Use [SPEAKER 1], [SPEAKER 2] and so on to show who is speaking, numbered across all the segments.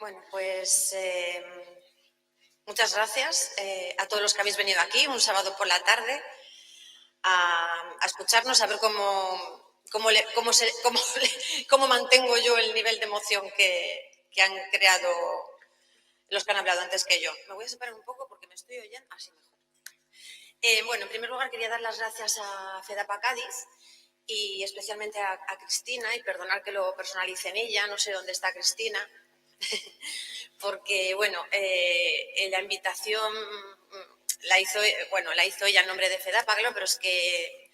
[SPEAKER 1] Bueno, pues muchas gracias a todos los que habéis venido aquí un sábado por la tarde a escucharnos, a ver cómo mantengo yo el nivel de emoción que han creado los que han hablado antes que yo. Me voy a separar un poco porque me estoy oyendo así mejor. Bueno, en primer lugar quería dar las gracias a FEDAPA Cádiz y especialmente a Cristina, y perdonar que lo personalice en ella, no sé dónde está Cristina, porque, bueno, la invitación la hizo ella en nombre de FEDAPA, claro, pero es que,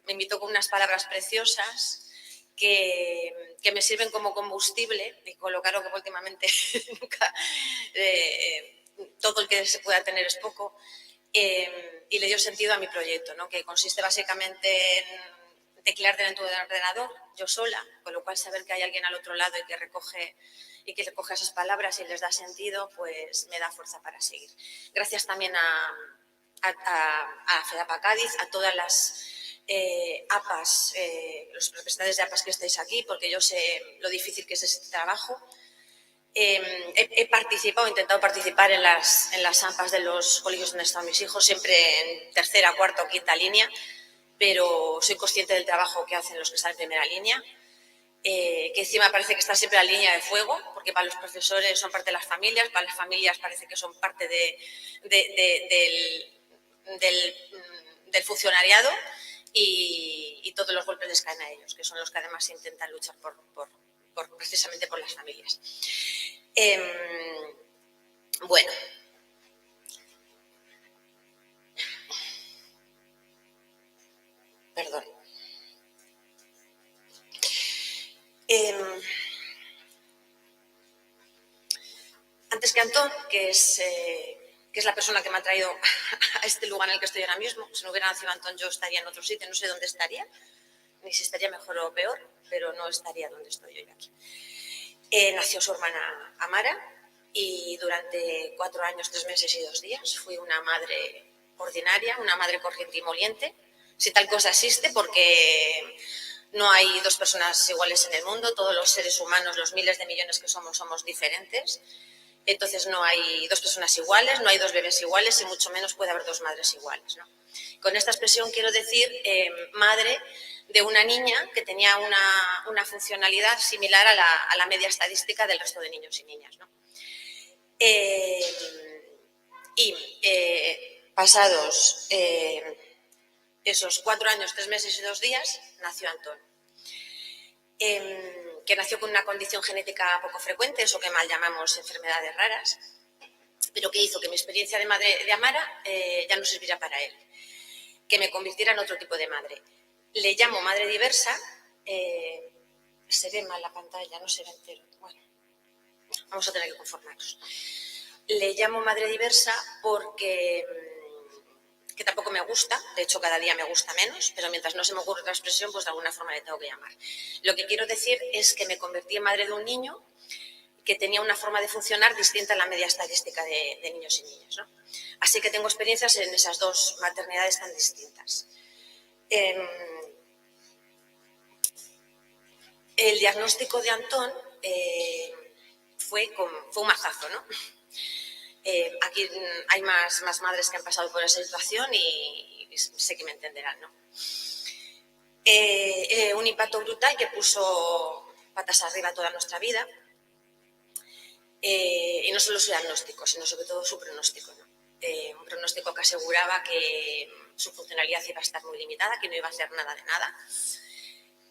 [SPEAKER 1] me invitó con unas palabras preciosas que me sirven como combustible, y con lo claro que últimamente nunca, todo el que se pueda tener es poco, y le dio sentido a mi proyecto, ¿no? Que consiste básicamente en teclear dentro del ordenador, yo sola, con lo cual saber que hay alguien al otro lado y que recoge esas palabras y les da sentido, pues me da fuerza para seguir. Gracias también a FEDAPA Cádiz, a todas las APAs, los representantes de APAs que estáis aquí, porque yo sé lo difícil que es este trabajo. He intentado participar en las AMPAs de los colegios donde están mis hijos, siempre en tercera, cuarta o quinta línea, pero soy consciente del trabajo que hacen los que están en primera línea, que encima parece que está siempre en la línea de fuego, porque para los profesores son parte de las familias, para las familias parece que son parte del funcionariado, y todos los golpes les caen a ellos, que son los que además intentan luchar precisamente por las familias. Bueno, perdón. Antes que Antón, que es la persona que me ha traído a este lugar en el que estoy ahora mismo, si no hubiera nacido Antón yo estaría en otro sitio, no sé dónde estaría, ni si estaría mejor o peor, pero no estaría donde estoy hoy aquí. Nació su hermana Amara y durante 4 años, 3 meses y 2 días fui una madre ordinaria, una madre corriente y moliente, si tal cosa existe, porque no hay dos personas iguales en el mundo, todos los seres humanos, los miles de millones que somos diferentes. Entonces no hay dos personas iguales, no hay dos bebés iguales y mucho menos puede haber dos madres iguales, ¿no? Con esta expresión quiero decir madre de una niña que tenía una funcionalidad similar a la media estadística del resto de niños y niñas, ¿no? Pasados esos 4 años, 3 meses y 2 días, nació Antón, que nació con una condición genética poco frecuente, eso que mal llamamos enfermedades raras, pero que hizo que mi experiencia de madre de Amara ya no sirviera para él, que me convirtiera en otro tipo de madre. Le llamo madre diversa, se ve mal la pantalla, no se ve entero, bueno, vamos a tener que conformarnos. Le llamo madre diversa porque que tampoco me gusta, de hecho cada día me gusta menos, pero mientras no se me ocurre otra expresión, pues de alguna forma le tengo que llamar. Lo que quiero decir es que me convertí en madre de un niño que tenía una forma de funcionar distinta a la media estadística de niños y niñas, ¿no? Así que tengo experiencias en esas dos maternidades tan distintas. El diagnóstico de Antón fue un mazazo, ¿no? Aquí hay más madres que han pasado por esa situación y sé que me entenderán, ¿no? Un impacto brutal que puso patas arriba toda nuestra vida, y no solo su diagnóstico, sino sobre todo su pronóstico, ¿no? Un pronóstico que aseguraba que su funcionalidad iba a estar muy limitada, que no iba a hacer nada de nada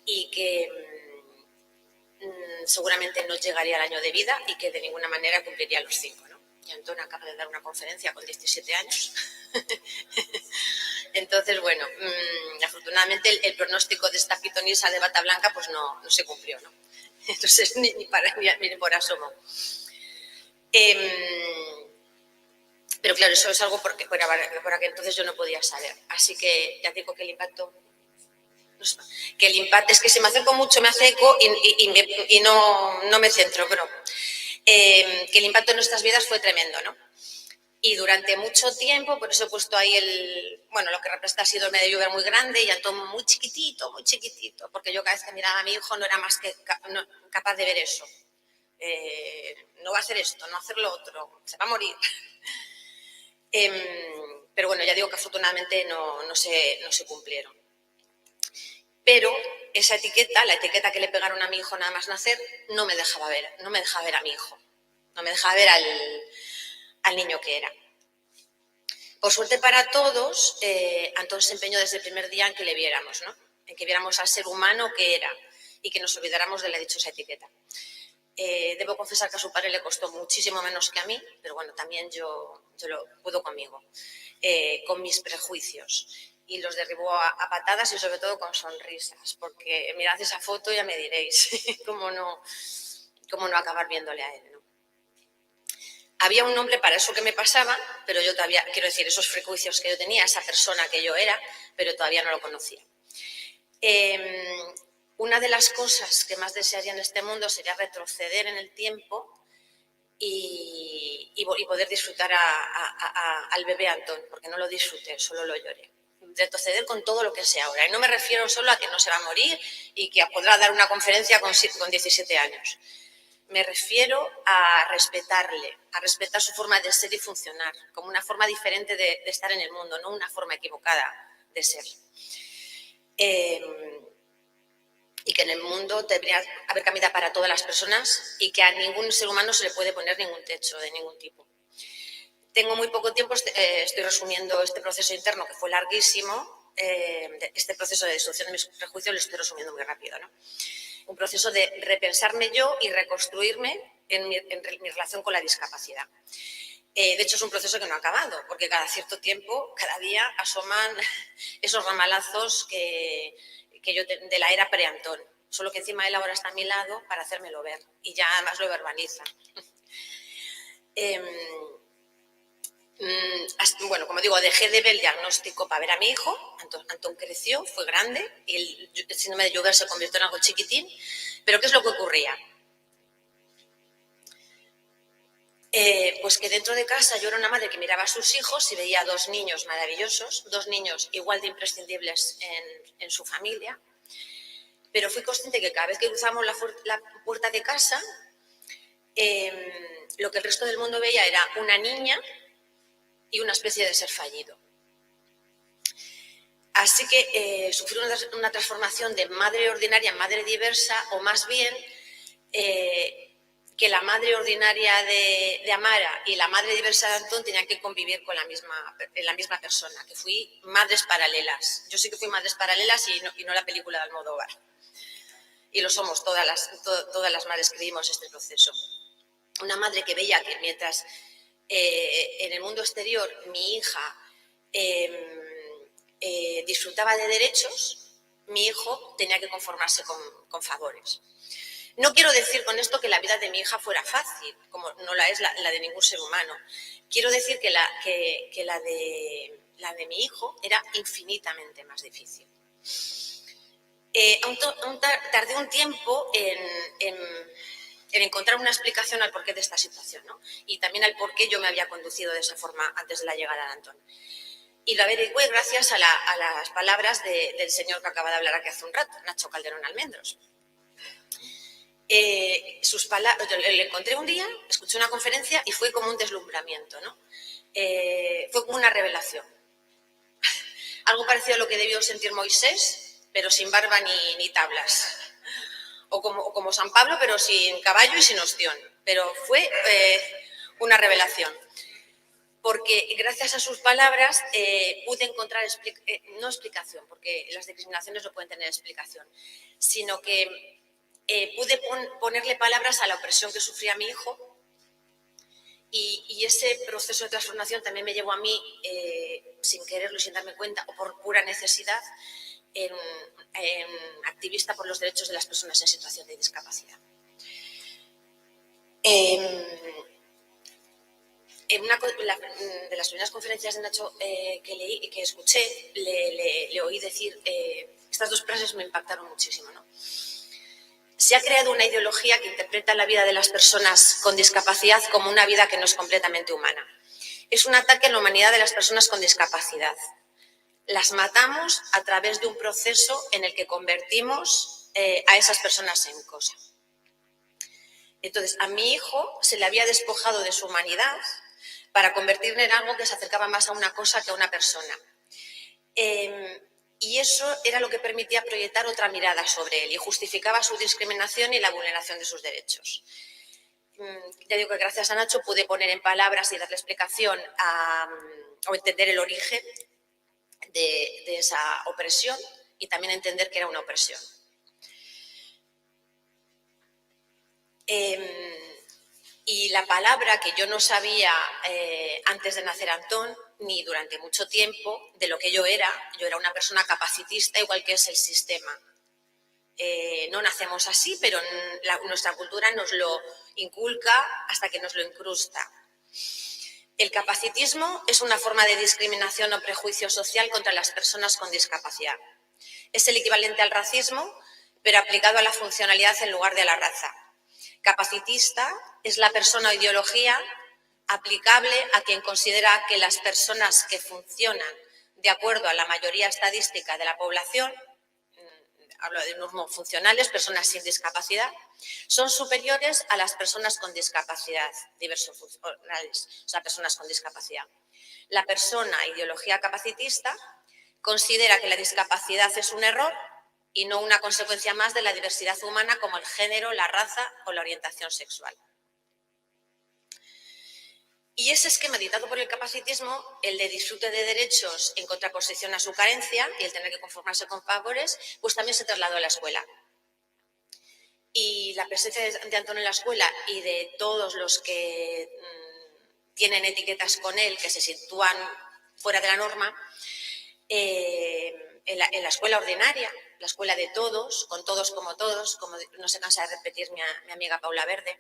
[SPEAKER 1] y que seguramente no llegaría al año de vida y que de ninguna manera cumpliría los 5, ¿no? Y Antón acaba de dar una conferencia con 17 años. Entonces, bueno, afortunadamente el pronóstico de esta pitonisa de bata blanca pues no se cumplió, ¿no? Entonces, ni por asomo. Pero claro, eso es algo por aquel entonces yo no podía saber. Así que ya digo que el impacto es que si me acerco mucho me hace eco y no me centro, pero que el impacto en nuestras vidas fue tremendo, ¿no? Y durante mucho tiempo, por eso he puesto ahí lo que representa ha sido el medio lluvia muy grande y Antón muy chiquitito, porque yo cada vez que miraba a mi hijo no era más que capaz de ver eso, no va a hacer esto, no va a hacer lo otro, se va a morir. Pero bueno, ya digo que afortunadamente no se cumplieron. Pero esa etiqueta, la etiqueta que le pegaron a mi hijo nada más nacer, no me dejaba ver a mi hijo, no me dejaba ver al niño que era. Por suerte para todos, Antón se empeñó desde el primer día en que le viéramos, ¿no? En que viéramos al ser humano que era y que nos olvidáramos de la dichosa etiqueta. Debo confesar que a su padre le costó muchísimo menos que a mí, pero bueno, también yo lo puedo conmigo, con mis prejuicios. Y los derribó a patadas y sobre todo con sonrisas, porque mirad esa foto y ya me diréis cómo no acabar viéndole a él, ¿no? Había un nombre para eso que me pasaba, pero yo todavía, quiero decir, esos prejuicios que yo tenía, esa persona que yo era, pero todavía no lo conocía. Una de las cosas que más desearía en este mundo sería retroceder en el tiempo y poder disfrutar al bebé Antón, porque no lo disfruté, solo lo lloré. Retroceder con todo lo que sea ahora. Y no me refiero solo a que no se va a morir y que podrá dar una conferencia con 17 años. Me refiero a respetarle, a respetar su forma de ser y funcionar, como una forma diferente de estar en el mundo, no una forma equivocada de ser. Y que en el mundo debería haber cabida para todas las personas y que a ningún ser humano se le puede poner ningún techo de ningún tipo. Tengo muy poco tiempo, estoy resumiendo este proceso interno que fue larguísimo, este proceso de destrucción de mis prejuicios lo estoy resumiendo muy rápido, ¿no? Un proceso de repensarme yo y reconstruirme en mi relación con la discapacidad. De hecho, es un proceso que no ha acabado, porque cada cierto tiempo, cada día, asoman esos ramalazos que yo de la era pre-Antón. Solo que encima él ahora está a mi lado para hacérmelo ver y ya además lo verbaliza. Bueno, como digo, dejé de ver el diagnóstico para ver a mi hijo. Antón creció, fue grande y el síndrome de Joubert se convirtió en algo chiquitín. Pero ¿qué es lo que ocurría? Pues que dentro de casa yo era una madre que miraba a sus hijos y veía dos niños maravillosos, dos niños igual de imprescindibles en su familia, pero fui consciente que cada vez que cruzábamos la puerta de casa, lo que el resto del mundo veía era una niña y una especie de ser fallido. Así que sufrí una transformación de madre ordinaria a madre diversa, o más bien que la madre ordinaria de Amara y la madre diversa de Antón tenían que convivir con la misma persona, que fui madres paralelas. Yo sí que fui madres paralelas y no la película de Almodóvar. Y lo somos todas las madres que vivimos este proceso. Una madre que veía que mientras en el mundo exterior mi hija disfrutaba de derechos, mi hijo tenía que conformarse con favores. No quiero decir con esto que la vida de mi hija fuera fácil, como no la es la de ningún ser humano. Quiero decir que la de mi hijo era infinitamente más difícil. Aún tardé un tiempo en encontrar una explicación al porqué de esta situación, ¿no? Y también al porqué yo me había conducido de esa forma antes de la llegada de Antón. Y lo averigüé gracias a las palabras del señor que acaba de hablar aquí hace un rato, Nacho Calderón Almendros. Le encontré un día, escuché una conferencia y fue como un deslumbramiento, ¿no? Fue como una revelación. Algo parecido a lo que debió sentir Moisés, pero sin barba ni tablas. O como San Pablo, pero sin caballo y sin ostión. Pero fue una revelación. Porque gracias a sus palabras pude encontrar, no explicación, porque las discriminaciones no pueden tener explicación, sino que pude ponerle palabras a la opresión que sufría mi hijo y ese proceso de transformación también me llevó a mí, sin quererlo y sin darme cuenta, o por pura necesidad, en activista por los derechos de las personas en situación de discapacidad. En una de las primeras conferencias de Nacho que leí y que escuché, le oí decir, estas dos frases me impactaron muchísimo, ¿no? Se ha creado una ideología que interpreta la vida de las personas con discapacidad como una vida que no es completamente humana. Es un ataque a la humanidad de las personas con discapacidad. Las matamos a través de un proceso en el que convertimos a esas personas en cosa. Entonces, a mi hijo se le había despojado de su humanidad para convertirle en algo que se acercaba más a una cosa que a una persona. Y eso era lo que permitía proyectar otra mirada sobre él y justificaba su discriminación y la vulneración de sus derechos. Ya digo que gracias a Nacho pude poner en palabras y darle explicación o entender el origen de esa opresión y también entender que era una opresión. Y la palabra que yo no sabía antes de nacer Antón, ni durante mucho tiempo, de lo que yo era una persona capacitista, igual que es el sistema. No nacemos así, pero nuestra cultura nos lo inculca hasta que nos lo incrusta. El capacitismo es una forma de discriminación o prejuicio social contra las personas con discapacidad. Es el equivalente al racismo, pero aplicado a la funcionalidad en lugar de a la raza. Capacitista es la persona o ideología aplicable a quien considera que las personas que funcionan de acuerdo a la mayoría estadística de la población, hablo de normofuncionales, personas sin discapacidad, son superiores a las personas con discapacidad, diversofuncionales, o sea, personas con discapacidad. La persona, ideología capacitista, considera que la discapacidad es un error y no una consecuencia más de la diversidad humana como el género, la raza o la orientación sexual. Y ese esquema dictado por el capacitismo, el de disfrute de derechos en contraposición a su carencia y el tener que conformarse con favores, pues también se trasladó a la escuela. Y la presencia de Antón en la escuela y de todos los que tienen etiquetas con él, que se sitúan fuera de la norma, en la escuela ordinaria, la escuela de todos, con todos, como no se cansa de repetir mi amiga Paula Verde,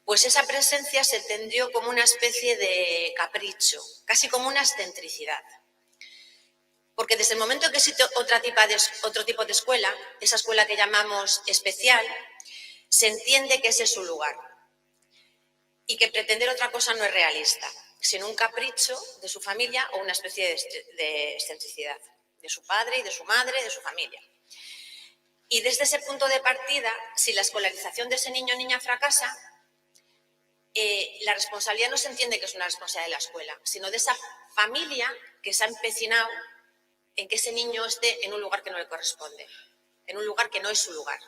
[SPEAKER 1] pues esa presencia se tendió como una especie de capricho, casi como una excentricidad. Porque desde el momento en que existe otro tipo de escuela, esa escuela que llamamos especial, se entiende que ese es su lugar y que pretender otra cosa no es realista, sino un capricho de su familia o una especie de excentricidad, de su padre y de su madre, de su familia. Y desde ese punto de partida, si la escolarización de ese niño o niña fracasa, la responsabilidad no se entiende que es una responsabilidad de la escuela, sino de esa familia que se ha empecinado en que ese niño esté en un lugar que no le corresponde, en un lugar que no es su lugar.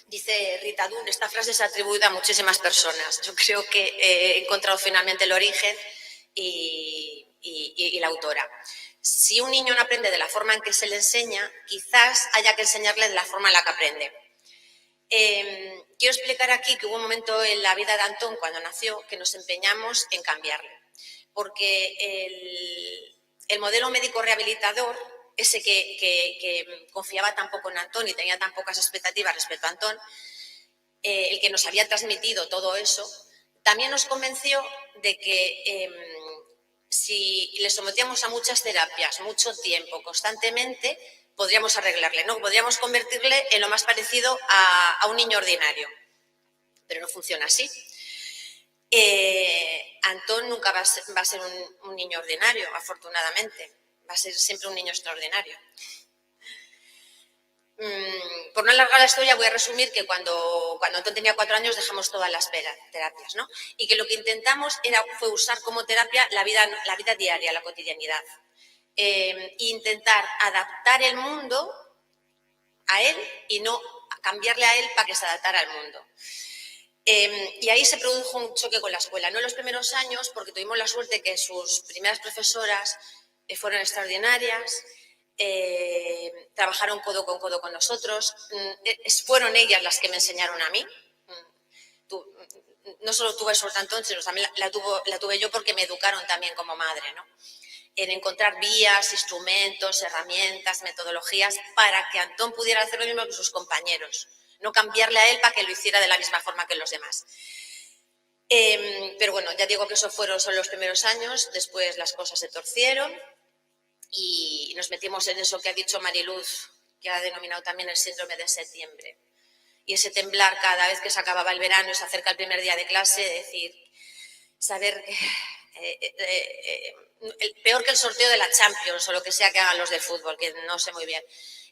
[SPEAKER 1] Dice Rita Dunn, esta frase se atribuye a muchísimas personas. Yo creo que he encontrado finalmente el origen y la autora. Si un niño no aprende de la forma en que se le enseña, quizás haya que enseñarle de la forma en la que aprende. Quiero explicar aquí que hubo un momento en la vida de Antón, cuando nació, que nos empeñamos en cambiarle. Porque el modelo médico rehabilitador, ese que confiaba tan poco en Antón y tenía tan pocas expectativas respecto a Antón, el que nos había transmitido todo eso, también nos convenció de que si le sometíamos a muchas terapias, mucho tiempo, constantemente, podríamos arreglarle, ¿no? Podríamos convertirle en lo más parecido a un niño ordinario. Pero no funciona así. Antón nunca va a ser un niño ordinario, afortunadamente. Va a ser siempre un niño extraordinario. Por no alargar la historia, voy a resumir que cuando Antón tenía 4 años dejamos todas las terapias, ¿no? Y que lo que intentamos fue usar como terapia la vida diaria, la cotidianidad. Intentar adaptar el mundo a él y no cambiarle a él para que se adaptara al mundo. Y ahí se produjo un choque con la escuela, no en los primeros años, porque tuvimos la suerte que sus primeras profesoras fueron extraordinarias, trabajaron codo con nosotros, fueron ellas las que me enseñaron a mí. No solo tuve suerte Antón, sino también la tuve yo porque me educaron también como madre, ¿no? En encontrar vías, instrumentos, herramientas, metodologías para que Antón pudiera hacer lo mismo que sus compañeros. No cambiarle a él para que lo hiciera de la misma forma que los demás. Pero bueno, ya digo que eso fueron solo los primeros años, después las cosas se torcieron y nos metimos en eso que ha dicho Mariluz, que ha denominado también el síndrome de septiembre. Y ese temblar cada vez que se acababa el verano y se acerca el primer día de clase, decir, saber que peor que el sorteo de la Champions o lo que sea que hagan los del fútbol, que no sé muy bien.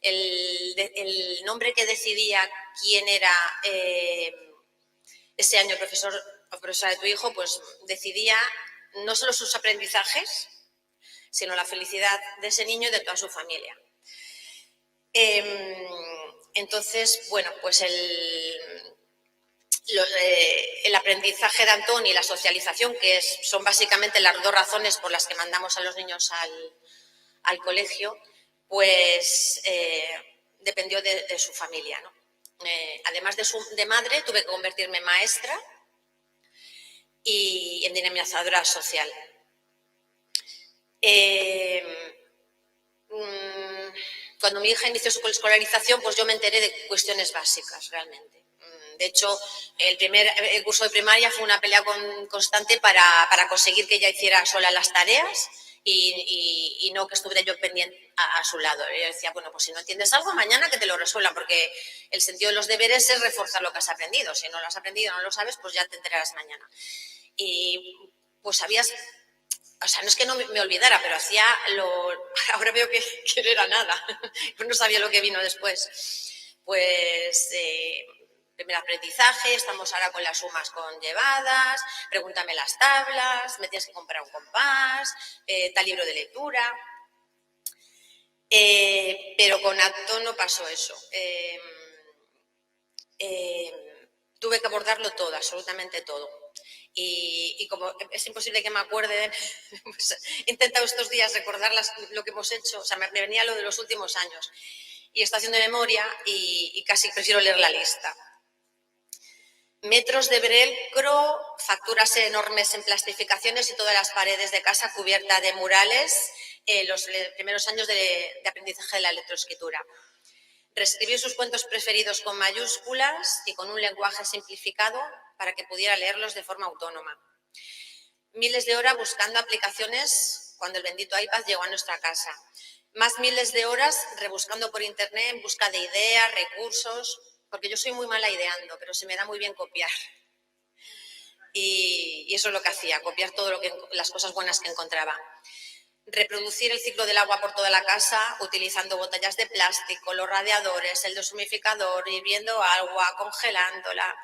[SPEAKER 1] El nombre que decidía quién era ese año el profesor o profesora de tu hijo, pues decidía no solo sus aprendizajes, sino la felicidad de ese niño y de toda su familia. Entonces, bueno, pues el aprendizaje de Antón y la socialización, que son básicamente las dos razones por las que mandamos a los niños al colegio, pues dependió de su familia, ¿no? Además de madre, tuve que convertirme en maestra y en dinamizadora social. Cuando mi hija inició su escolarización, pues yo me enteré de cuestiones básicas, realmente. De hecho, el curso de primaria fue una pelea constante para conseguir que ella hiciera sola las tareas y no que estuviera yo pendiente a su lado. Yo decía, bueno, pues si no entiendes algo, mañana que te lo resuelvan, porque el sentido de los deberes es reforzar lo que has aprendido. Si no lo has aprendido, no lo sabes, pues ya te enterarás mañana. Y pues sabías... O sea, no es que no me olvidara, pero hacía ahora veo que no era nada. Yo no sabía lo que vino después. Pues primer aprendizaje, estamos ahora con las sumas conllevadas, pregúntame las tablas, me tienes que comprar un compás, tal libro de lectura. Pero con Antón no pasó eso. Tuve que abordarlo todo, absolutamente todo. Y como es imposible que me acuerde, pues he intentado estos días recordar lo que hemos hecho, o sea, me venía lo de los últimos años. Y estoy haciendo memoria y casi prefiero leer la lista. Metros de velcro, facturas enormes en plastificaciones y todas las paredes de casa cubierta de murales, los primeros años de aprendizaje de la electroescritura. Reescribir sus cuentos preferidos con mayúsculas y con un lenguaje simplificado para que pudiera leerlos de forma autónoma. Miles de horas buscando aplicaciones cuando el bendito iPad llegó a nuestra casa. Más miles de horas rebuscando por internet en busca de ideas, recursos, porque yo soy muy mala ideando, pero se me da muy bien copiar. Y eso es lo que hacía, copiar las cosas buenas que encontraba. Reproducir el ciclo del agua por toda la casa utilizando botellas de plástico, los radiadores, el deshumidificador, hirviendo agua, congelándola,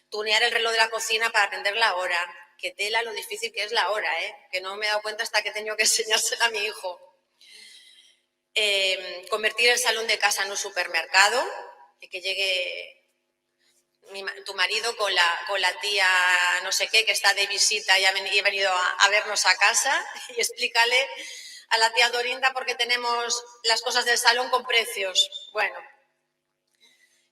[SPEAKER 1] tunear el reloj de la cocina para aprender la hora. Qué tela lo difícil que es la hora, que no me he dado cuenta hasta que he tenido que enseñársela a mi hijo. Convertir el salón de casa en un supermercado y que llegue tu marido con la tía no sé qué que está de visita y ha venido a vernos a casa y explícale a la tía Dorinda por qué tenemos las cosas del salón con precios. Bueno,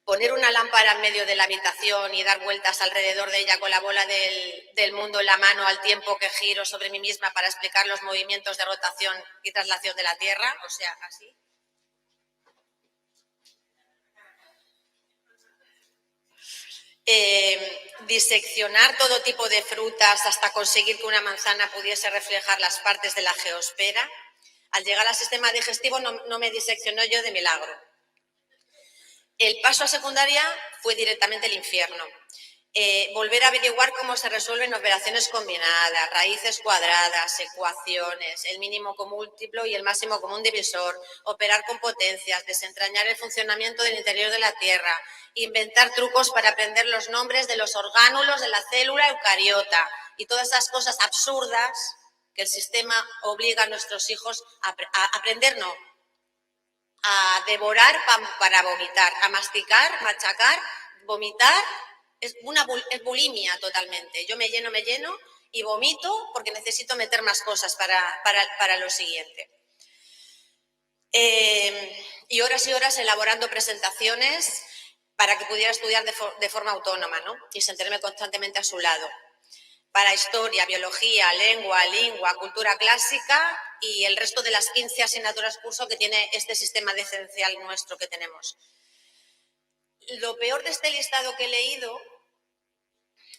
[SPEAKER 1] poner una lámpara en medio de la habitación y dar vueltas alrededor de ella con la bola del mundo en la mano al tiempo que giro sobre mí misma para explicar los movimientos de rotación y traslación de la Tierra, o sea, así. Diseccionar todo tipo de frutas hasta conseguir que una manzana pudiese reflejar las partes de la geosfera. Al llegar al sistema digestivo no me diseccionó yo de milagro. El paso a secundaria fue directamente el infierno. Volver a averiguar cómo se resuelven operaciones combinadas, raíces cuadradas, ecuaciones, el mínimo común múltiplo y el máximo común divisor, operar con potencias, desentrañar el funcionamiento del interior de la Tierra, inventar trucos para aprender los nombres de los orgánulos de la célula eucariota y todas esas cosas absurdas que el sistema obliga a nuestros hijos a aprender, no, a devorar para vomitar, a masticar, machacar, vomitar. Es bulimia totalmente. Yo me lleno y vomito porque necesito meter más cosas para lo siguiente. Y horas elaborando presentaciones para que pudiera estudiar de forma autónoma, ¿no? Y sentirme constantemente a su lado. Para historia, biología, lengua, cultura clásica y el resto de las 15 asignaturas curso que tiene este sistema licencial nuestro que tenemos. Lo peor de este listado que he leído,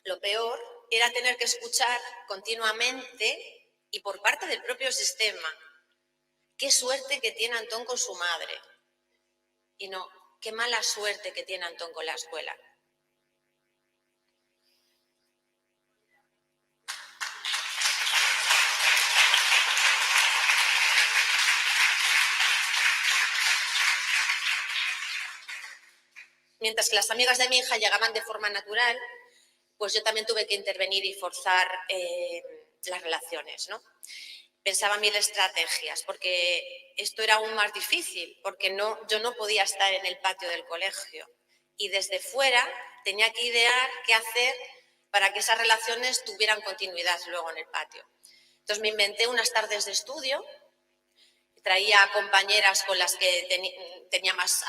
[SPEAKER 1] lo peor era tener que escuchar continuamente y por parte del propio sistema, qué suerte que tiene Antón con su madre. Y no, qué mala suerte que tiene Antón con la escuela. mientras que las amigas de mi hija llegaban de forma natural, pues yo también tuve que intervenir y forzar las relaciones, ¿no? Pensaba mil estrategias, porque esto era aún más difícil, porque yo no podía estar en el patio del colegio y desde fuera tenía que idear qué hacer para que esas relaciones tuvieran continuidad luego en el patio. Entonces me inventé unas tardes de estudio, traía compañeras con las que tenía más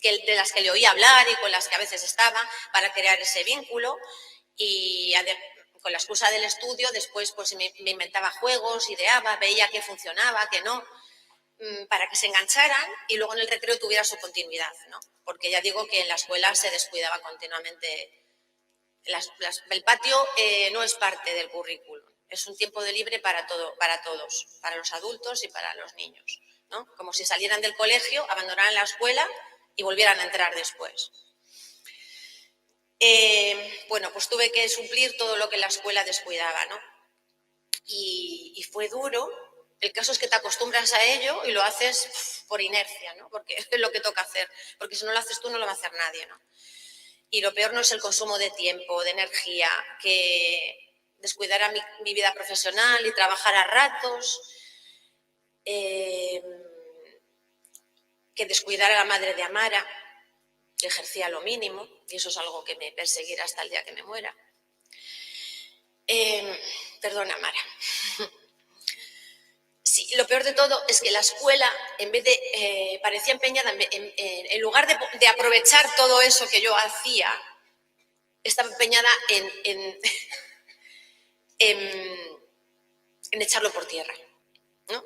[SPEAKER 1] de las que le oía hablar y con las que a veces estaba para crear ese vínculo, y con la excusa del estudio después pues me inventaba juegos, ideaba, veía qué funcionaba, qué no, para que se engancharan y luego en el recreo tuviera su continuidad, ¿no? Porque ya digo que en la escuela se descuidaba continuamente. El patio no es parte del currículum, es un tiempo de libre para todos, para los adultos y para los niños, ¿no? Como si salieran del colegio, abandonaran la escuela y volvieran a entrar después. Bueno, pues tuve que suplir todo lo que la escuela descuidaba, ¿no? Y fue duro. El caso es que te acostumbras a ello y lo haces por inercia, ¿no? Porque es lo que toca hacer, porque si no lo haces tú no lo va a hacer nadie, ¿no? Y lo peor no es el consumo de tiempo, de energía, que descuidar a mi vida profesional y trabajar a ratos, que descuidar a la madre de Amara, que ejercía lo mínimo, y eso es algo que me perseguirá hasta el día que me muera. Perdona, Amara. Sí, lo peor de todo es que la escuela, en vez de, parecía empeñada, en lugar de aprovechar todo eso que yo hacía, estaba empeñada en echarlo por tierra, ¿no?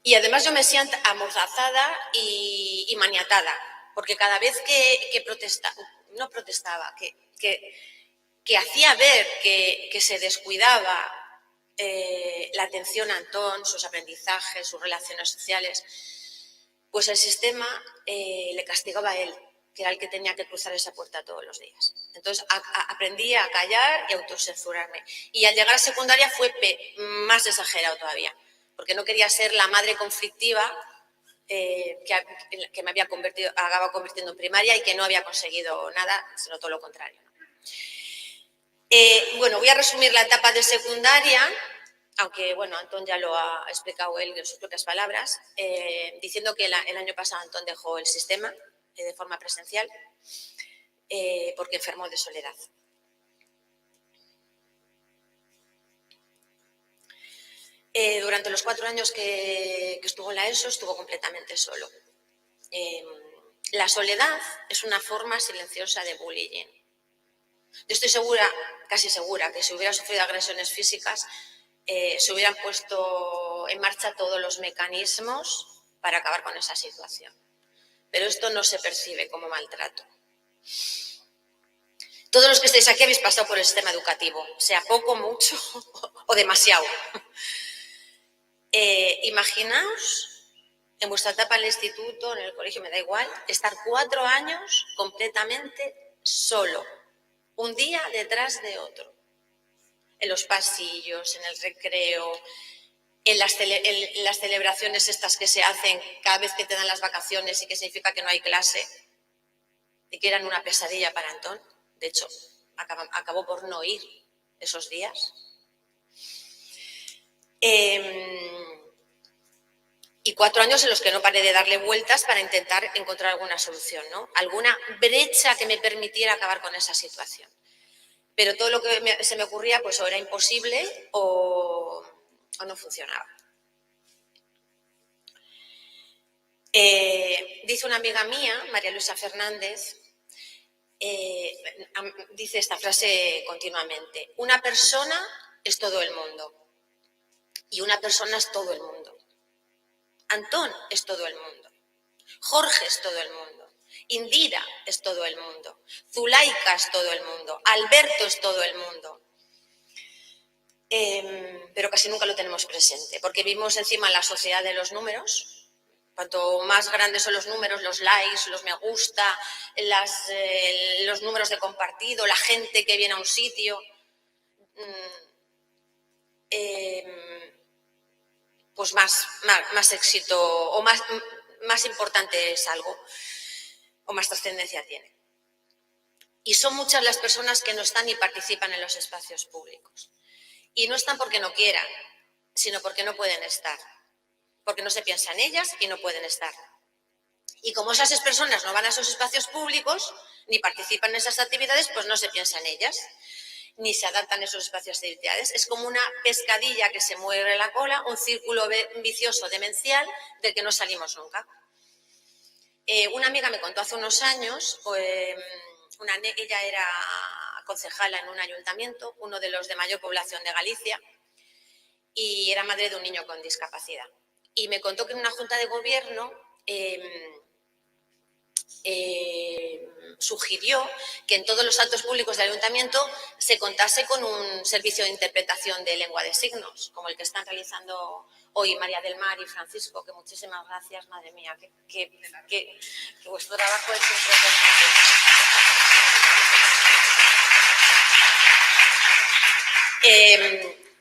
[SPEAKER 1] Y además yo me siento amordazada y maniatada, porque cada vez que protestaba, que hacía ver que se descuidaba la atención a Antón, sus aprendizajes, sus relaciones sociales, pues el sistema le castigaba a él, que era el que tenía que cruzar esa puerta todos los días. Entonces aprendí a callar y a autocensurarme. Y al llegar a secundaria fue más exagerado todavía, porque no quería ser la madre conflictiva que me acababa convirtiendo en primaria y que no había conseguido nada, sino todo lo contrario. Bueno, voy a resumir la etapa de secundaria, aunque, bueno, Antón ya lo ha explicado él en sus propias palabras, diciendo que el año pasado Antón dejó el sistema de forma presencial porque enfermó de soledad. Durante los 4 años que estuvo en la ESO, estuvo completamente solo. La soledad es una forma silenciosa de bullying. Yo estoy segura, casi segura, que si hubiera sufrido agresiones físicas, se hubieran puesto en marcha todos los mecanismos para acabar con esa situación. Pero esto no se percibe como maltrato. Todos los que estáis aquí habéis pasado por el sistema educativo, sea poco, mucho o demasiado. Imaginaos, en vuestra etapa en el instituto, en el colegio, me da igual, estar 4 años completamente solo, un día detrás de otro, en los pasillos, en el recreo, en las celebraciones estas que se hacen cada vez que te dan las vacaciones y que significa que no hay clase, y que eran una pesadilla para Antón. De hecho, acabó por no ir esos días. Y 4 años en los que no paré de darle vueltas para intentar encontrar alguna solución, ¿no? Alguna brecha que me permitiera acabar con esa situación. Pero todo lo que se me ocurría, pues o era imposible o no funcionaba. Dice una amiga mía, María Luisa Fernández, dice esta frase continuamente: una persona es todo el mundo y una persona es todo el mundo. Antón es todo el mundo, Jorge es todo el mundo, Indira es todo el mundo, Zulaika es todo el mundo, Alberto es todo el mundo. Pero casi nunca lo tenemos presente, porque vivimos encima en la sociedad de los números. Cuanto más grandes son los números, los likes, los me gusta, los números de compartido, la gente que viene a un sitio, pues más éxito o más importante es algo. o más trascendencia tiene. Y son muchas las personas que no están ni participan en los espacios públicos. Y no están porque no quieran, sino porque no pueden estar. Porque no se piensa en ellas y no pueden estar. Y como esas personas no van a esos espacios públicos, ni participan en esas actividades, pues no se piensa en ellas, ni se adaptan a esos espacios de actividades. Es como una pescadilla que se mueve la cola, un círculo vicioso demencial del que no salimos nunca. Una amiga me contó hace unos años, ella era concejala en un ayuntamiento, uno de los de mayor población de Galicia, y era madre de un niño con discapacidad. Y me contó que en una junta de gobierno sugirió que en todos los actos públicos del ayuntamiento se contase con un servicio de interpretación de lengua de signos, como el que están realizando hoy María del Mar y Francisco, que muchísimas gracias, madre mía, que vuestro trabajo es impresionante.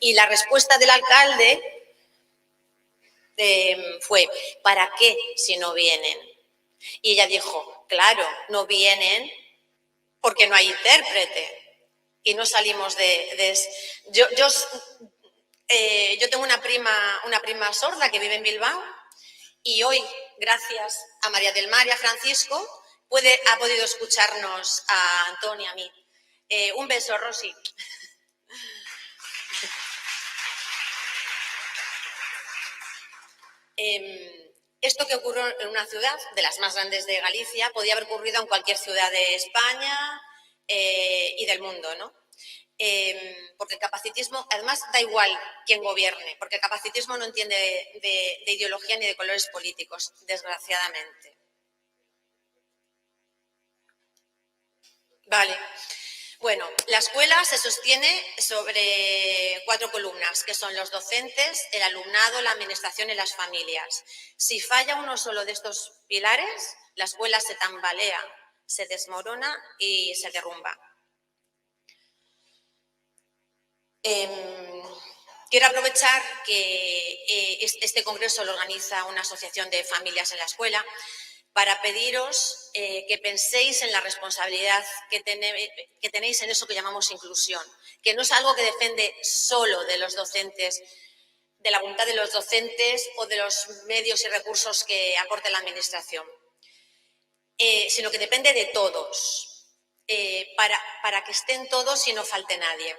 [SPEAKER 1] Y la respuesta del alcalde fue, ¿para qué si no vienen? Y ella dijo, claro, no vienen porque no hay intérprete y no salimos de yo tengo una prima sorda que vive en Bilbao y hoy, gracias a María del Mar y a Francisco, ha podido escucharnos a Antonio y a mí. Un beso, Rosy. Esto que ocurrió en una ciudad de las más grandes de Galicia podía haber ocurrido en cualquier ciudad de España y del mundo, ¿no? Porque el capacitismo, además da igual quién gobierne, porque el capacitismo no entiende de ideología ni de colores políticos, desgraciadamente. Vale. Bueno, la escuela se sostiene sobre 4 columnas, que son los docentes, el alumnado, la administración y las familias. Si falla uno solo de estos pilares, la escuela se tambalea, se desmorona y se derrumba. Quiero aprovechar que este congreso lo organiza una asociación de familias en la escuela para pediros que penséis en la responsabilidad que tenéis en eso que llamamos inclusión, que no es algo que depende solo de los docentes, de la voluntad de los docentes o de los medios y recursos que aporte la administración, sino que depende de todos, para que estén todos y no falte nadie.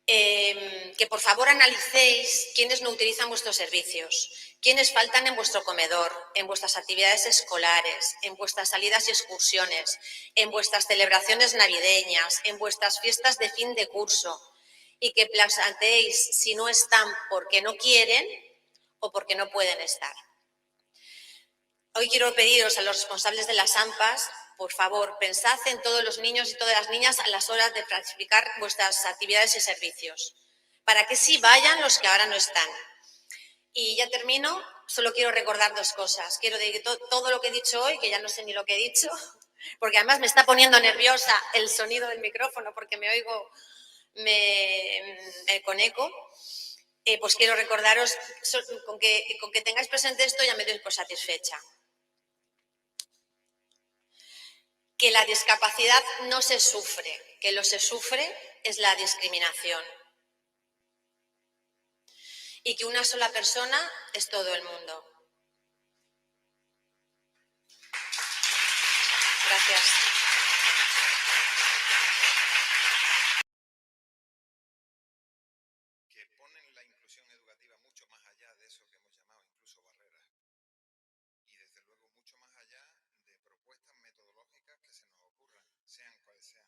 [SPEAKER 1] Que por favor analicéis quiénes no utilizan vuestros servicios, quiénes faltan en vuestro comedor, en vuestras actividades escolares, en vuestras salidas y excursiones, en vuestras celebraciones navideñas, en vuestras fiestas de fin de curso, y que planteéis si no están porque no quieren o porque no pueden estar. Hoy quiero pediros a los responsables de las AMPAs, por favor, pensad en todos los niños y todas las niñas a las horas de planificar vuestras actividades y servicios, para que sí vayan los que ahora no están. Y ya termino, solo quiero recordar 2 cosas. Quiero decir todo lo que he dicho hoy, que ya no sé ni lo que he dicho, porque además me está poniendo nerviosa el sonido del micrófono, porque me oigo con eco. Pues quiero recordaros, con que tengáis presente esto ya me doy por satisfecha. Que la discapacidad no se sufre, que lo se sufre es la discriminación. Y que una sola persona es todo el mundo. Gracias.
[SPEAKER 2] Que ponen la inclusión educativa mucho más allá de eso que hemos llamado incluso barreras. Y desde luego mucho más allá de propuestas metodológicas que se nos ocurran, sean cuales sean.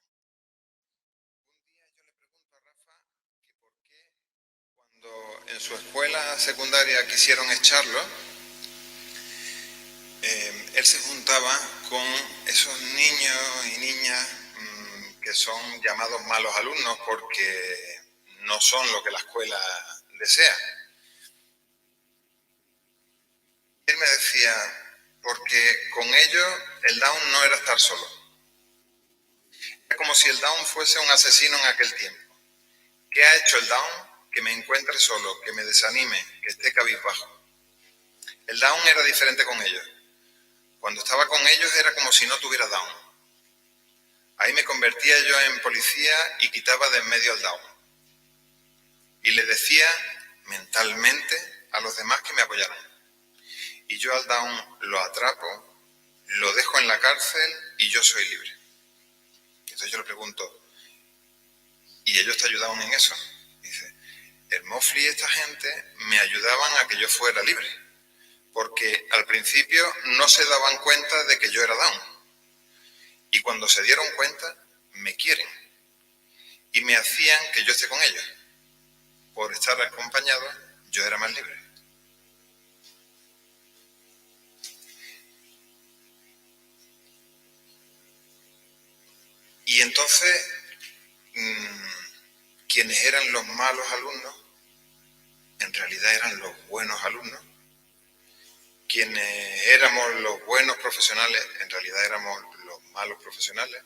[SPEAKER 2] Un día yo le pregunto a Rafa que por qué cuando en su escuela secundaria quisieron echarlo, él se juntaba con esos niños y niñas que son llamados malos alumnos porque no son lo que la escuela desea. Él me decía, porque con ellos el Down no era estar solo. Era como si el Down fuese un asesino en aquel tiempo. ¿Qué ha hecho el Down? Que me encuentre solo, que me desanime, que esté cabizbajo. El Down era diferente con ellos, Cuando estaba con ellos era como si no tuviera Down. Ahí me convertía yo en policía y quitaba de en medio al Down. Y le decía mentalmente a los demás que me apoyaran. Y yo al Down lo atrapo, lo dejo en la cárcel y yo soy libre. Entonces yo le pregunto, ¿y ellos te ayudaban en eso? Dice, el Mofli y esta gente me ayudaban a que yo fuera libre. Porque al principio no se daban cuenta de que yo era Down. Y cuando se dieron cuenta, me quieren. Y me hacían que yo esté con ellos. Por estar acompañado, yo era más libre. Y entonces, quienes eran los malos alumnos, en realidad eran los buenos alumnos. Quienes éramos los buenos profesionales, en realidad éramos los malos profesionales.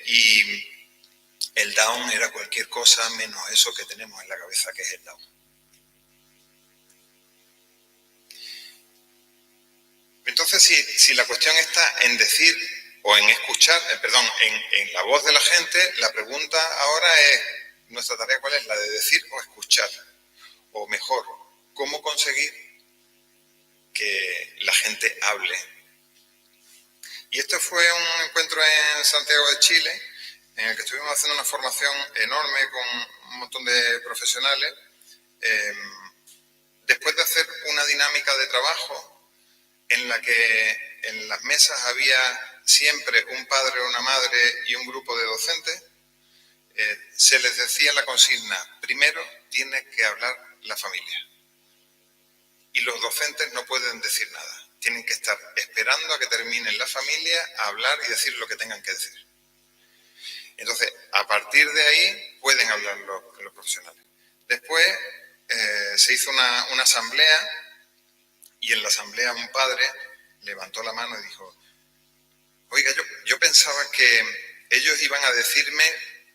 [SPEAKER 2] Y el Down era cualquier cosa menos eso que tenemos en la cabeza, que es el Down. Entonces, si la cuestión está en decir o en escuchar, en la voz de la gente, la pregunta ahora es, ¿nuestra tarea cuál es? La de decir o escuchar. O mejor, ¿cómo conseguir que la gente hable? Y este fue un encuentro en Santiago de Chile, en el que estuvimos haciendo una formación enorme con un montón de profesionales. Después de hacer una dinámica de trabajo en la que en las mesas había siempre un padre, una madre y un grupo de docentes, se les decía la consigna, primero tiene que hablar la familia. Y los docentes no pueden decir nada. Tienen que estar esperando a que termine la familia a hablar y decir lo que tengan que decir. Entonces, a partir de ahí pueden hablar los profesionales. Después se hizo una asamblea y en la asamblea un padre levantó la mano y dijo, oiga, yo pensaba que ellos iban a decirme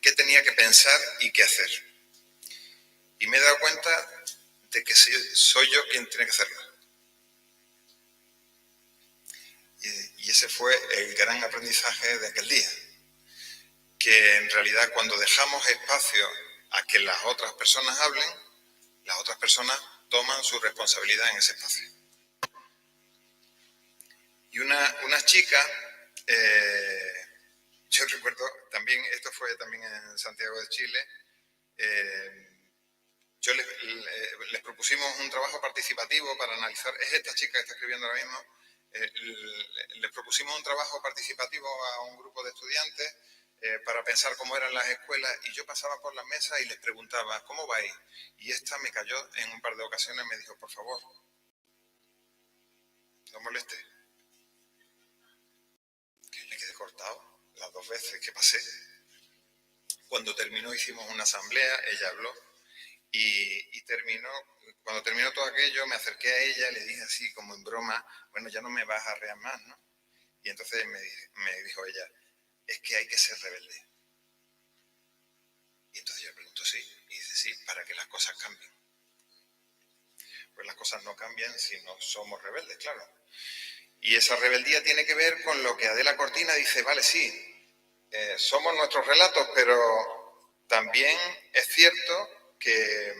[SPEAKER 2] qué tenía que pensar y qué hacer. Y me he dado cuenta de que soy yo quien tiene que hacerlo. Y ese fue el gran aprendizaje de aquel día. Que en realidad cuando dejamos espacio a que las otras personas hablen, las otras personas toman su responsabilidad en ese espacio. Y una chica, yo recuerdo también, esto fue también en Santiago de Chile, yo les propusimos un trabajo participativo para analizar, es esta chica que está escribiendo ahora mismo, les propusimos un trabajo participativo a un grupo de estudiantes para pensar cómo eran las escuelas y yo pasaba por las mesas y les preguntaba, ¿cómo vais? Y esta me cayó en un par de ocasiones y me dijo, por favor, no moleste. Que me quedé cortado las 2 veces que pasé. Cuando terminó hicimos una asamblea, ella habló y terminó, cuando terminó todo aquello me acerqué a ella y le dije así como en broma, bueno, ya no me vas a rear más, ¿no? Y entonces me dijo ella, es que hay que ser rebelde. Y entonces yo le pregunto, sí, y dice, sí, para que las cosas cambien. Pues las cosas no cambian si no somos rebeldes, claro. Y esa rebeldía tiene que ver con lo que Adela Cortina dice, vale, sí, somos nuestros relatos, pero también es cierto que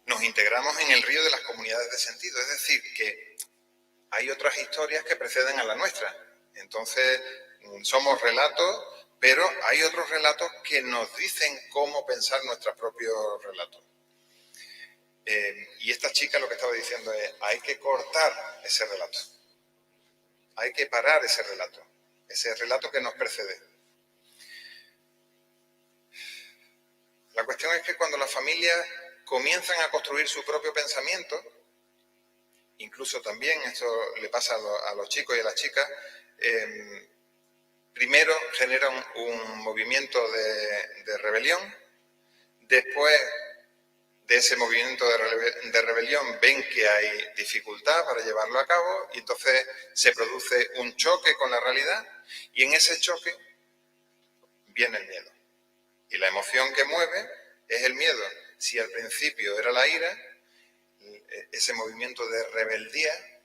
[SPEAKER 2] nos integramos en el río de las comunidades de sentido, es decir, que hay otras historias que preceden a la nuestra. Entonces, somos relatos, pero hay otros relatos que nos dicen cómo pensar nuestros propios relatos. Y esta chica lo que estaba diciendo es, hay que cortar ese relato. Hay que parar ese relato que nos precede. La cuestión es que cuando las familias comienzan a construir su propio pensamiento, incluso también esto le pasa a los chicos y a las chicas, primero generan un movimiento de rebelión, después de ese movimiento de rebelión ven que hay dificultad para llevarlo a cabo y entonces se produce un choque con la realidad y en ese choque viene el miedo. Y la emoción que mueve es el miedo. Si al principio era la ira, ese movimiento de rebeldía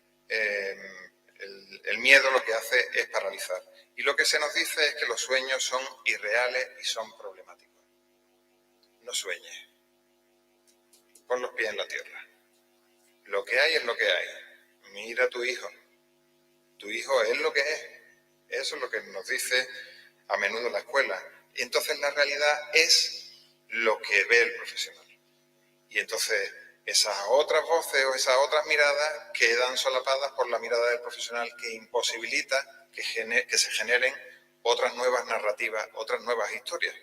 [SPEAKER 2] el miedo lo que hace es paralizar. Y lo que se nos dice es que los sueños son irreales y son problemáticos. No sueñes. Pon los pies en la tierra. Lo que hay es lo que hay. Mira a tu hijo. Tu hijo es lo que es. Eso es lo que nos dice a menudo la escuela. Y entonces la realidad es lo que ve el profesional. Y entonces esas otras voces o esas otras miradas quedan solapadas por la mirada del profesional, que imposibilita que se generen otras nuevas narrativas, otras nuevas historias.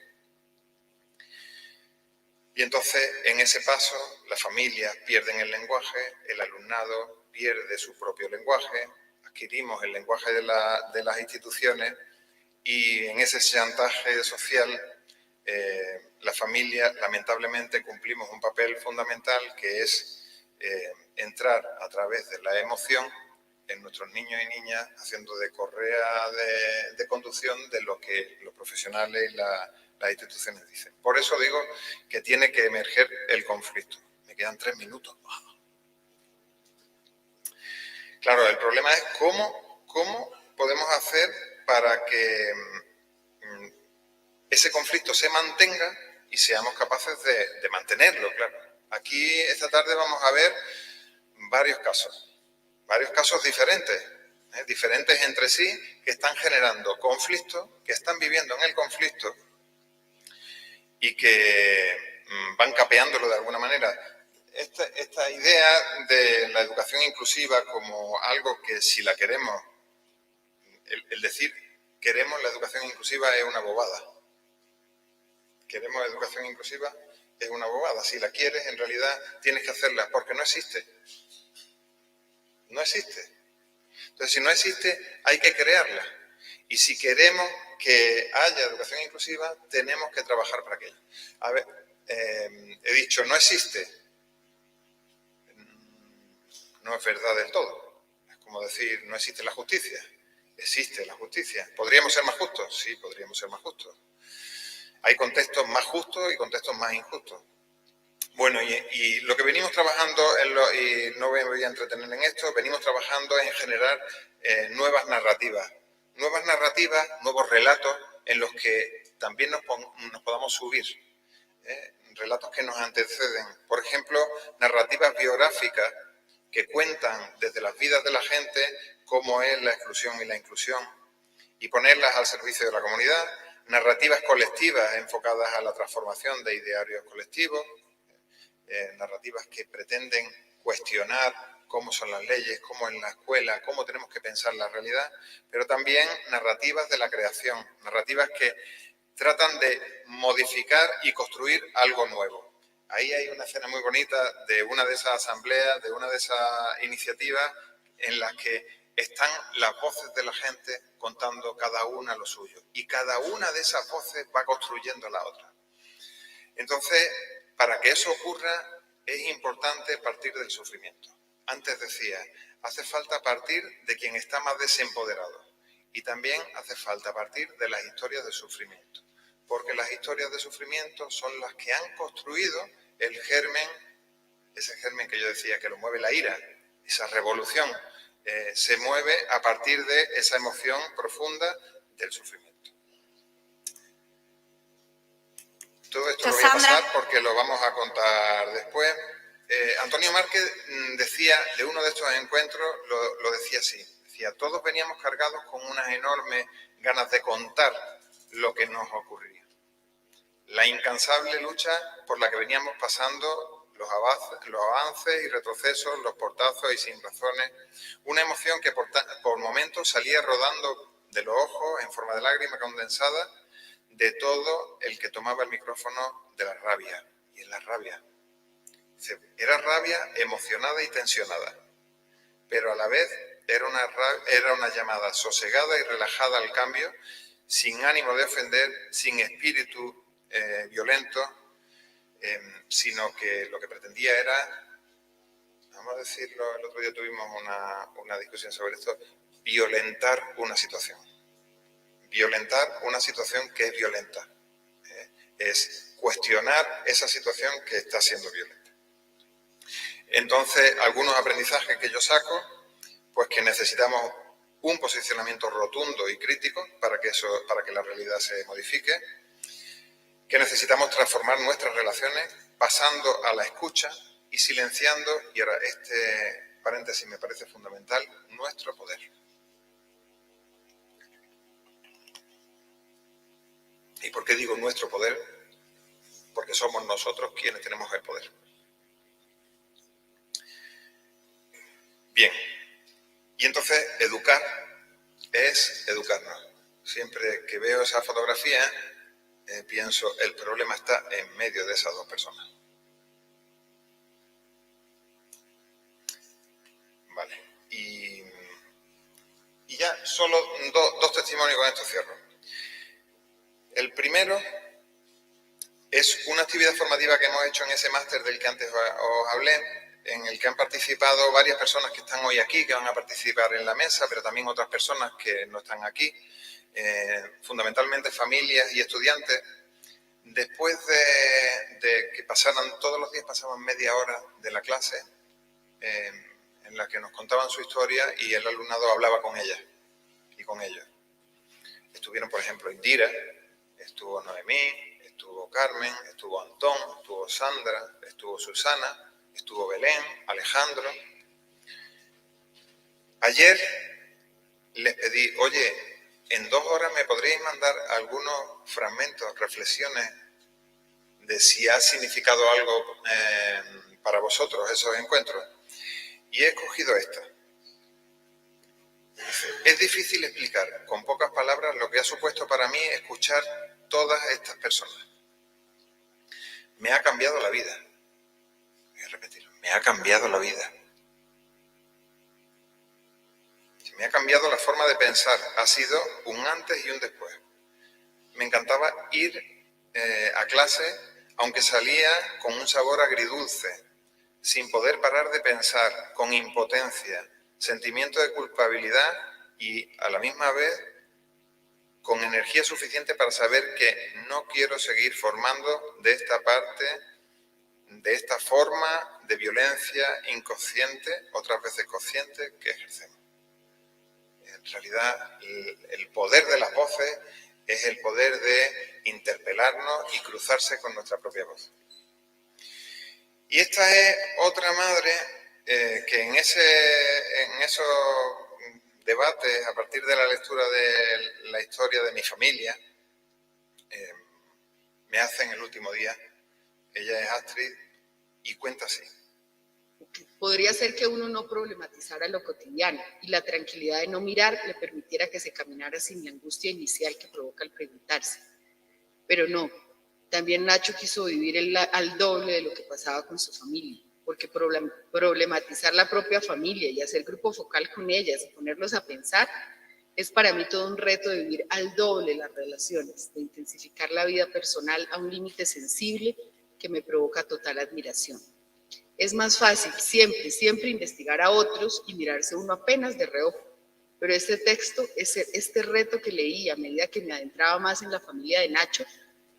[SPEAKER 2] Y entonces, en ese paso, las familias pierden el lenguaje, el alumnado pierde su propio lenguaje, adquirimos el lenguaje de las instituciones y en ese chantaje social la familia, lamentablemente, cumplimos un papel fundamental, que es entrar a través de la emoción en nuestros niños y niñas, haciendo de correa de conducción de lo que los profesionales y las instituciones dicen. Por eso digo que tiene que emerger el conflicto. Me quedan 3 minutos. Claro, el problema es cómo podemos hacer para que ese conflicto se mantenga y seamos capaces de mantenerlo, claro. Aquí esta tarde vamos a ver varios casos diferentes entre sí, que están generando conflictos, que están viviendo en el conflicto y que van capeándolo de alguna manera. Esta idea de la educación inclusiva como algo que, si la queremos, el decir queremos la educación inclusiva es una bobada. Queremos educación inclusiva es una bobada. Si la quieres, en realidad tienes que hacerla, porque no existe. No existe. Entonces, si no existe, hay que crearla. Y si queremos que haya educación inclusiva, tenemos que trabajar para aquello. A ver, he dicho, no existe. No es verdad del todo. Es como decir, no existe la justicia. Existe la justicia. ¿Podríamos ser más justos? Sí, podríamos ser más justos. Hay contextos más justos y contextos más injustos. Bueno, y lo que venimos trabajando, y no me voy a entretener en esto, venimos trabajando en generar nuevas narrativas, nuevos relatos en los que también nos podamos subir, relatos que nos anteceden. Por ejemplo, narrativas biográficas que cuentan desde las vidas de la gente cómo es la exclusión y la inclusión, y ponerlas al servicio de la comunidad. Narrativas colectivas enfocadas a la transformación de idearios colectivos, narrativas que pretenden cuestionar cómo son las leyes, cómo en la escuela, cómo tenemos que pensar la realidad, pero también narrativas de la creación, narrativas que tratan de modificar y construir algo nuevo. Ahí hay una escena muy bonita de una de esas asambleas, de una de esas iniciativas en las que están las voces de la gente contando cada una lo suyo, y cada una de esas voces va construyendo la otra. Entonces, para que eso ocurra, es importante partir del sufrimiento. Antes decía, hace falta partir de quien está más desempoderado, y también hace falta partir de las historias de sufrimiento, porque las historias de sufrimiento son las que han construido el germen, ese germen que yo decía que lo mueve la ira, esa revolución, se mueve a partir de esa emoción profunda del sufrimiento. Todo esto lo voy a pasar porque lo vamos a contar después. Antonio Márquez decía, de uno de estos encuentros, lo decía así, decía, todos veníamos cargados con unas enormes ganas de contar lo que nos ocurría. La incansable lucha por la que veníamos pasando, los avances y retrocesos, los portazos y sin razones, una emoción que por momentos salía rodando de los ojos en forma de lágrima condensada de todo el que tomaba el micrófono, de la rabia. Y en la rabia. Era rabia emocionada y tensionada, pero a la vez era una llamada sosegada y relajada al cambio, sin ánimo de ofender, sin espíritu violento, sino que lo que pretendía era, vamos a decirlo, el otro día tuvimos una discusión sobre esto, violentar una situación. Violentar una situación que es violenta. Es cuestionar esa situación que está siendo violenta. Entonces, algunos aprendizajes que yo saco, Pues que necesitamos un posicionamiento rotundo y crítico para que la realidad se modifique, que necesitamos transformar nuestras relaciones pasando a la escucha y silenciando, y ahora este paréntesis me parece fundamental, nuestro poder. ¿Y por qué digo nuestro poder? Porque somos nosotros quienes tenemos el poder. Bien, y entonces educar es educarnos. Siempre que veo esa fotografía, pienso, el problema está en medio de esas dos personas. Vale, y ya solo dos testimonios, con esto cierro. El primero es una actividad formativa que hemos hecho en ese máster del que antes os hablé, en el que han participado varias personas que están hoy aquí, que van a participar en la mesa, pero también otras personas que no están aquí, fundamentalmente familias y estudiantes. Después de que todos los días pasaban media hora de la clase, en la que nos contaban su historia y el alumnado hablaba con ellas y con ellos. Estuvieron, por ejemplo, Indira, estuvo Noemí, estuvo Carmen, estuvo Antón, estuvo Sandra, estuvo Susana, estuvo Belén, Alejandro. Ayer les pedí, oye, en 2 horas me podríais mandar algunos fragmentos, reflexiones de si ha significado algo para vosotros esos encuentros. Y he escogido esta. Es difícil explicar con pocas palabras lo que ha supuesto para mí escuchar todas estas personas. Me ha cambiado la vida. Voy a repetirlo. Me ha cambiado la vida. Me ha cambiado la forma de pensar. Ha sido un antes y un después. Me encantaba ir a clase, aunque salía con un sabor agridulce, sin poder parar de pensar, con impotencia, sentimiento de culpabilidad y a la misma vez con energía suficiente para saber que no quiero seguir formando de esta parte, de esta forma de violencia inconsciente, otras veces consciente, que ejercemos. En realidad, el poder de las voces es el poder de interpelarnos y cruzarse con nuestra propia voz. Y esta es otra madre que en esos debates, a partir de la lectura de la historia de mi familia, me hacen el último día. Ella es Astrid y cuenta así.
[SPEAKER 3] Podría ser que uno no problematizara lo cotidiano y la tranquilidad de no mirar le permitiera que se caminara sin la angustia inicial que provoca el preguntarse. Pero no, también Nacho quiso vivir al doble de lo que pasaba con su familia, porque problematizar la propia familia y hacer grupo focal con ellas y ponerlos a pensar es para mí todo un reto de vivir al doble las relaciones, de intensificar la vida personal a un límite sensible que me provoca total admiración. Es más fácil siempre investigar a otros y mirarse uno apenas de reojo, pero este texto, este reto que leí a medida que me adentraba más en la familia de Nacho,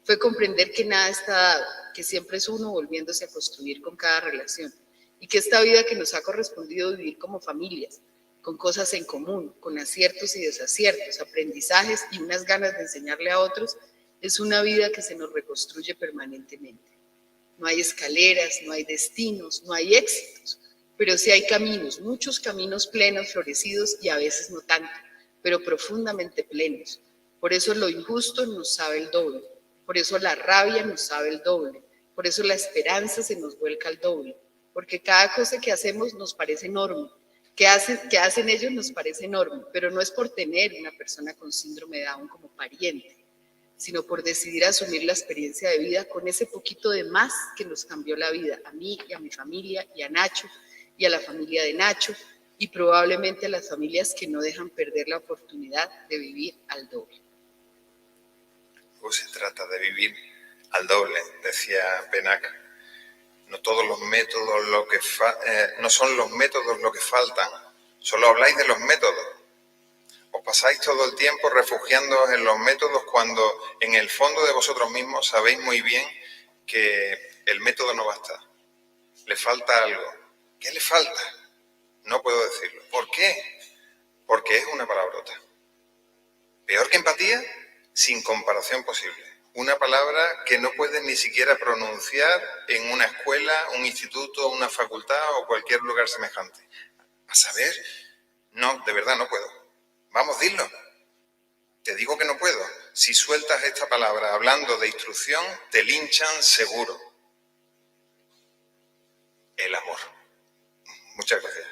[SPEAKER 3] fue comprender que nada está dado, que siempre es uno volviéndose a construir con cada relación y que esta vida que nos ha correspondido vivir como familias, con cosas en común, con aciertos y desaciertos, aprendizajes y unas ganas de enseñarle a otros, es una vida que se nos reconstruye permanentemente. No hay escaleras, no hay destinos, no hay éxitos, pero sí hay caminos, muchos caminos plenos, florecidos y a veces no tanto, pero profundamente plenos. Por eso lo injusto nos sabe el doble, por eso la rabia nos sabe el doble, por eso la esperanza se nos vuelca al doble, porque cada cosa que hacemos nos parece enorme, que hacen ellos nos parece enorme, pero no es por tener una persona con síndrome de Down como pariente, sino por decidir asumir la experiencia de vida con ese poquito de más que nos cambió la vida, a mí y a mi familia y a Nacho y a la familia de Nacho y probablemente a las familias que no dejan perder la oportunidad de vivir al doble.
[SPEAKER 2] Pues se trata de vivir al doble, decía Penac. No todos los métodos no son los métodos lo que faltan, solo habláis de los métodos. Os pasáis todo el tiempo refugiándoos en los métodos cuando en el fondo de vosotros mismos sabéis muy bien que el método no basta. Le falta algo. ¿Qué le falta? No puedo decirlo. ¿Por qué? Porque es una palabrota. Peor que empatía, sin comparación posible. Una palabra que no puedes ni siquiera pronunciar en una escuela, un instituto, una facultad o cualquier lugar semejante. A saber, no, de verdad no puedo. Vamos, dilo. Te digo que no puedo. Si sueltas esta palabra hablando de instrucción, te linchan seguro. El amor. Muchas gracias.